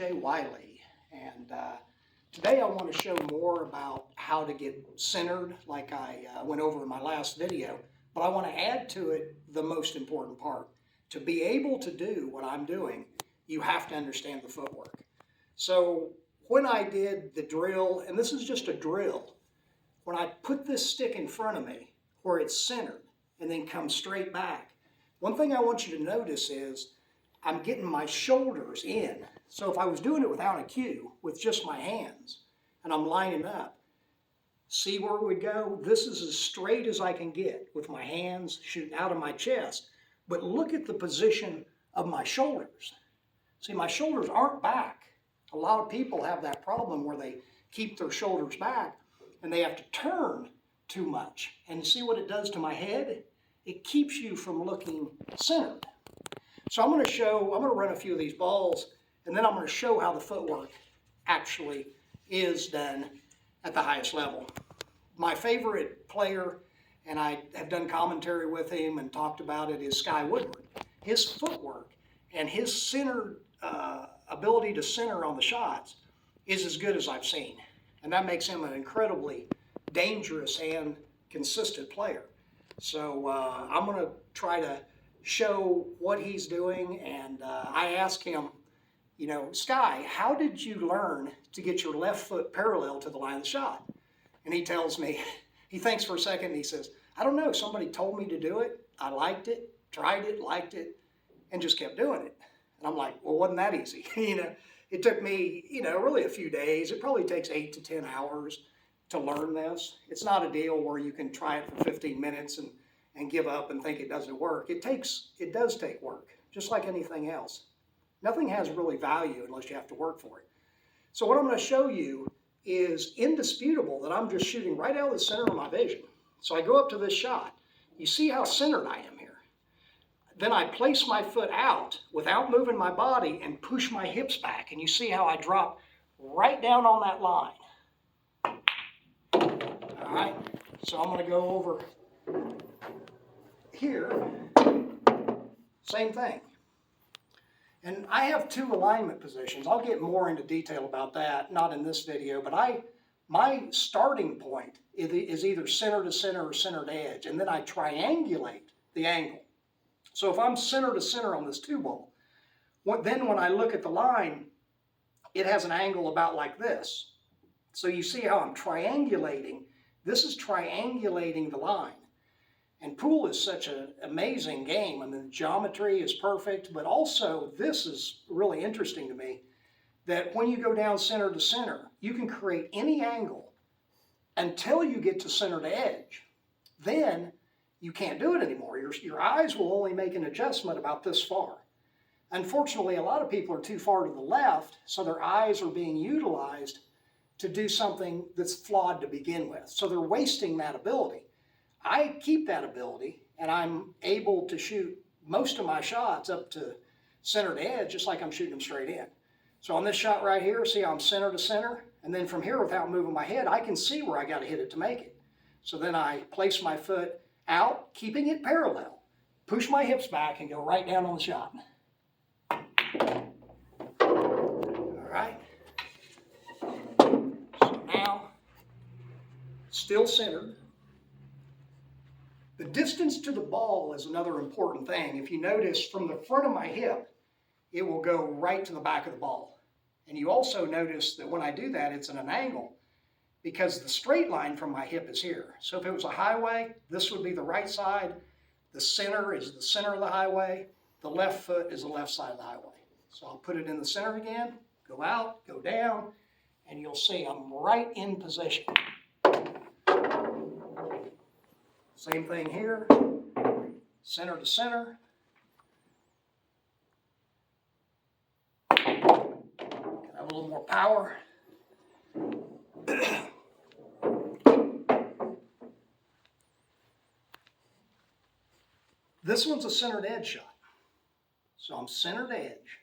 Wiley, and today I want to show more about how to get centered like I went over in my last video, but I want to add to it the most important part. To be able to do what I'm doing, you have to understand the footwork. So when I did the drill, and this is just a drill, when I put this stick in front of me where it's centered and then come straight back, one thing I want you to notice is I'm getting my shoulders in. So if I was doing it without a cue, with just my hands, and I'm lining up, see where it would go? This is as straight as I can get with my hands shooting out of my chest. But look at the position of my shoulders. See, my shoulders aren't back. A lot of people have that problem where they keep their shoulders back and they have to turn too much. And see what it does to my head? It keeps you from looking centered. So I'm going to run a few of these balls, and then I'm going to show how the footwork actually is done at the highest level. My favorite player, and I have done commentary with him and talked about it, is SKY Woodward. His footwork and his center ability to center on the shots is as good as I've seen. And that makes him an incredibly dangerous and consistent player. So I'm going to try to show what he's doing, and I asked him, you know, Sky, how did you learn to get your left foot parallel to the line of the shot? And he tells me, he thinks for a second, and he says, I don't know, somebody told me to do it, I liked it, tried it, liked it, and just kept doing it. And I'm like, well, wasn't that easy? It took me, really a few days. It probably takes 8 to 10 hours to learn this. It's not a deal where you can try it for 15 minutes and give up and think it doesn't work. It does take work, just like anything else. Nothing has really value unless you have to work for it. So what I'm going to show you is indisputable that I'm just shooting right out of the center of my vision. So I go up to this shot. You see how centered I am here. Then I place my foot out without moving my body and push my hips back. And you see how I drop right down on that line. All right, so I'm going to go over here, same thing. And I have 2 alignment positions. I'll get more into detail about that, not in this video, but my starting point is either center to center or center to edge, and then I triangulate the angle. So if I'm center to center on this 2-ball, then when I look at the line, it has an angle about like this. So you see how I'm triangulating. This is triangulating the line. And pool is such an amazing game. I mean, the geometry is perfect, but also this is really interesting to me, that when you go down center to center, you can create any angle until you get to center to edge. Then you can't do it anymore. Your eyes will only make an adjustment about this far. Unfortunately, a lot of people are too far to the left, so their eyes are being utilized to do something that's flawed to begin with. So they're wasting that ability. I keep that ability, and I'm able to shoot most of my shots up to center to edge, just like I'm shooting them straight in. So on this shot right here, see how I'm center to center? And then from here, without moving my head, I can see where I got to hit it to make it. So then I place my foot out, keeping it parallel, push my hips back, and go right down on the shot. All right. So now, still centered. The distance to the ball is another important thing. If you notice, from the front of my hip, it will go right to the back of the ball. And you also notice that when I do that, it's at an angle because the straight line from my hip is here. So if it was a highway, this would be the right side. The center is the center of the highway. The left foot is the left side of the highway. So I'll put it in the center again, go out, go down, and you'll see I'm right in position. Same thing here, center to center. Can have a little more power. This one's a centered edge shot. So I'm centered edge.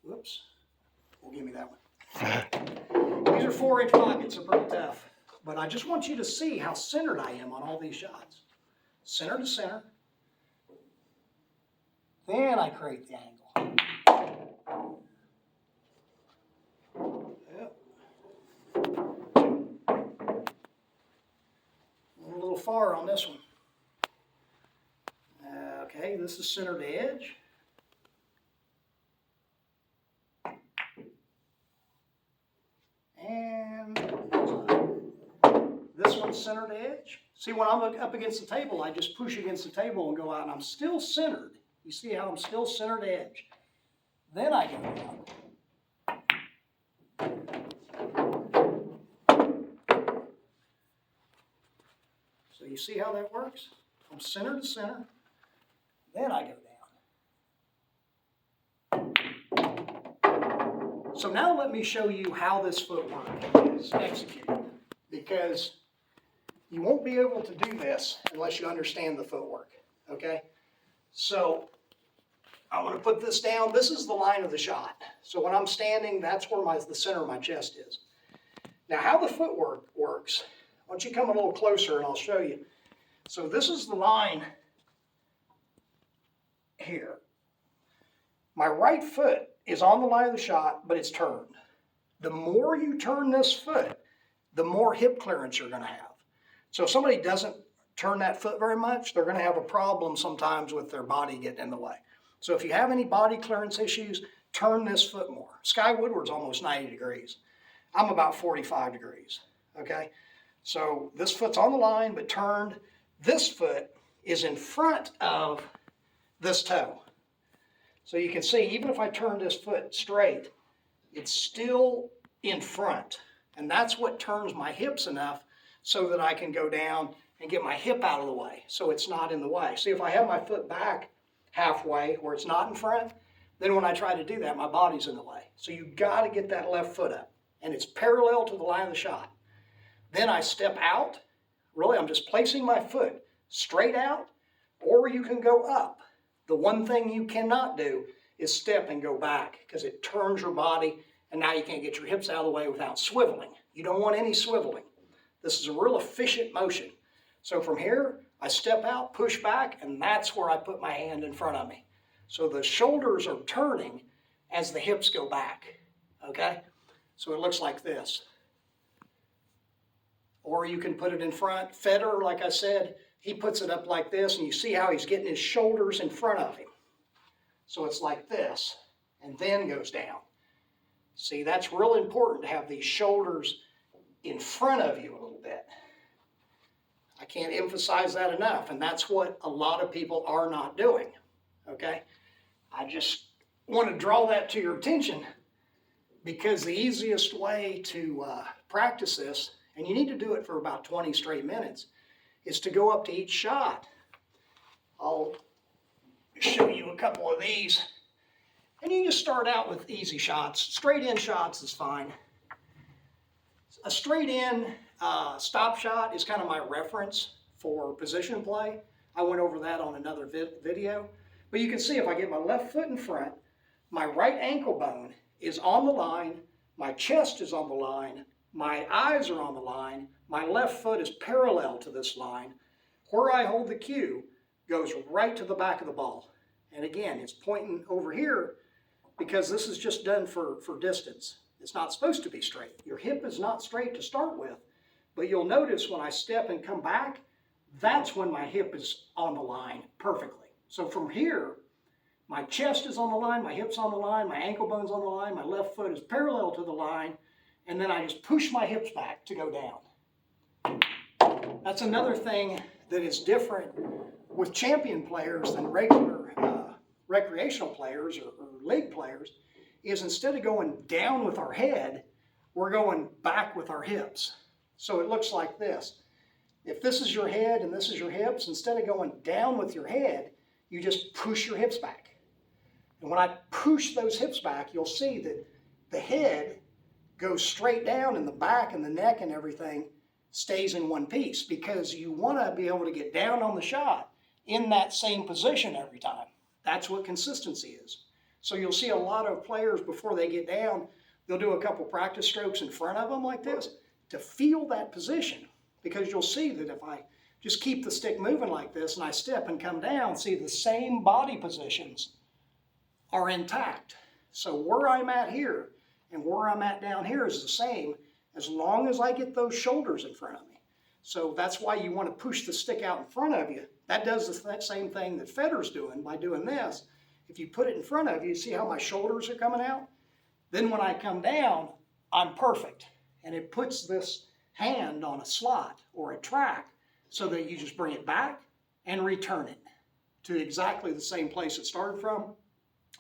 Whoops. Well, give me that one. These are 4-inch pockets, they're pretty tough. But I just want you to see how centered I am on all these shots. Center to center. Then I create the angle. Yep. A little far on this one. Okay, this is center to edge. And this one's center to edge. See, when I'm up against the table, I just push against the table and go out, and I'm still centered. You see how I'm still center to edge. Then I go down. So you see how that works? From center to center. Then I go down. So now let me show you how this footwork is executed, because you won't be able to do this unless you understand the footwork, okay? So I'm going to put this down. This is the line of the shot. So when I'm standing, that's where the center of my chest is. Now how the footwork works, why don't you come a little closer and I'll show you. So this is the line here. My right foot is on the line of the shot, but it's turned. The more you turn this foot, the more hip clearance you're going to have. So if somebody doesn't turn that foot very much, they're going to have a problem sometimes with their body getting in the way. So if you have any body clearance issues, turn this foot more. SKY Woodward's almost 90 degrees. I'm about 45 degrees, okay? So this foot's on the line, but turned. This foot is in front of this toe. So you can see, even if I turn this foot straight, it's still in front. And that's what turns my hips enough so that I can go down and get my hip out of the way, so it's not in the way. See, if I have my foot back halfway where it's not in front, then when I try to do that, my body's in the way. So you've got to get that left foot up, and it's parallel to the line of the shot. Then I step out. Really, I'm just placing my foot straight out, or you can go up. The one thing you cannot do is step and go back, because it turns your body, and now you can't get your hips out of the way without swiveling. You don't want any swiveling. This is a real efficient motion. So from here, I step out, push back, and that's where I put my hand in front of me. So the shoulders are turning as the hips go back, okay? So it looks like this. Or you can put it in front. Federer, like I said, he puts it up like this, and you see how he's getting his shoulders in front of him. So it's like this, and then goes down. See, that's real important to have these shoulders in front of you a little bit. I can't emphasize that enough, and that's what a lot of people are not doing, okay? I just want to draw that to your attention, because the easiest way to practice this, and you need to do it for about 20 straight minutes, is to go up to each shot. I'll show you a couple of these, and you just start out with easy shots. Straight in shots is fine. A straight in stop shot is kind of my reference for position play. I went over that on another video. But you can see if I get my left foot in front, my right ankle bone is on the line, my chest is on the line, my eyes are on the line, my left foot is parallel to this line. Where I hold the cue goes right to the back of the ball. And again, it's pointing over here because this is just done for distance. It's not supposed to be straight. Your hip is not straight to start with, but you'll notice when I step and come back, that's when my hip is on the line perfectly. So from here, my chest is on the line, my hip's on the line, my ankle bone's on the line, my left foot is parallel to the line, and then I just push my hips back to go down. That's another thing that is different with champion players than regular recreational players or league players, is instead of going down with our head, we're going back with our hips. So it looks like this. If this is your head and this is your hips, instead of going down with your head, you just push your hips back. And when I push those hips back, you'll see that the head goes straight down and the back and the neck and everything stays in one piece, because you want to be able to get down on the shot in that same position every time. That's what consistency is. So you'll see a lot of players before they get down, they'll do a couple practice strokes in front of them like this to feel that position, because you'll see that if I just keep the stick moving like this and I step and come down, see the same body positions are intact. So where I'm at here and where I'm at down here is the same as long as I get those shoulders in front of me. So that's why you want to push the stick out in front of you. That does the same thing that Federer's doing by doing this. If you put it in front of you, see how my shoulders are coming out? Then when I come down, I'm perfect. And it puts this hand on a slot or a track so that you just bring it back and return it to exactly the same place it started from.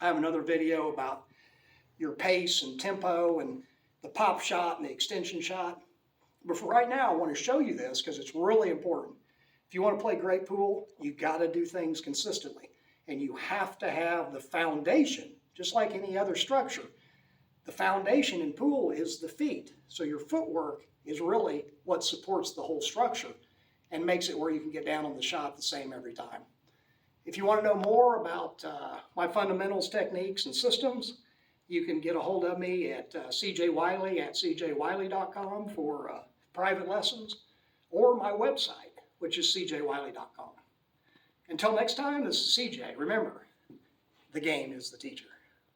I have another video about your pace and tempo and the pop shot and the extension shot. But for right now, I want to show you this because it's really important. If you want to play great pool, you got to do things consistently. And you have to have the foundation, just like any other structure. The foundation in pool is the feet. So your footwork is really what supports the whole structure and makes it where you can get down on the shot the same every time. If you want to know more about my fundamentals, techniques, and systems, you can get a hold of me at cjwiley@cjwiley.com for private lessons, or my website, which is cjwiley.com. Until next time, this is CJ. Remember, the game is the teacher.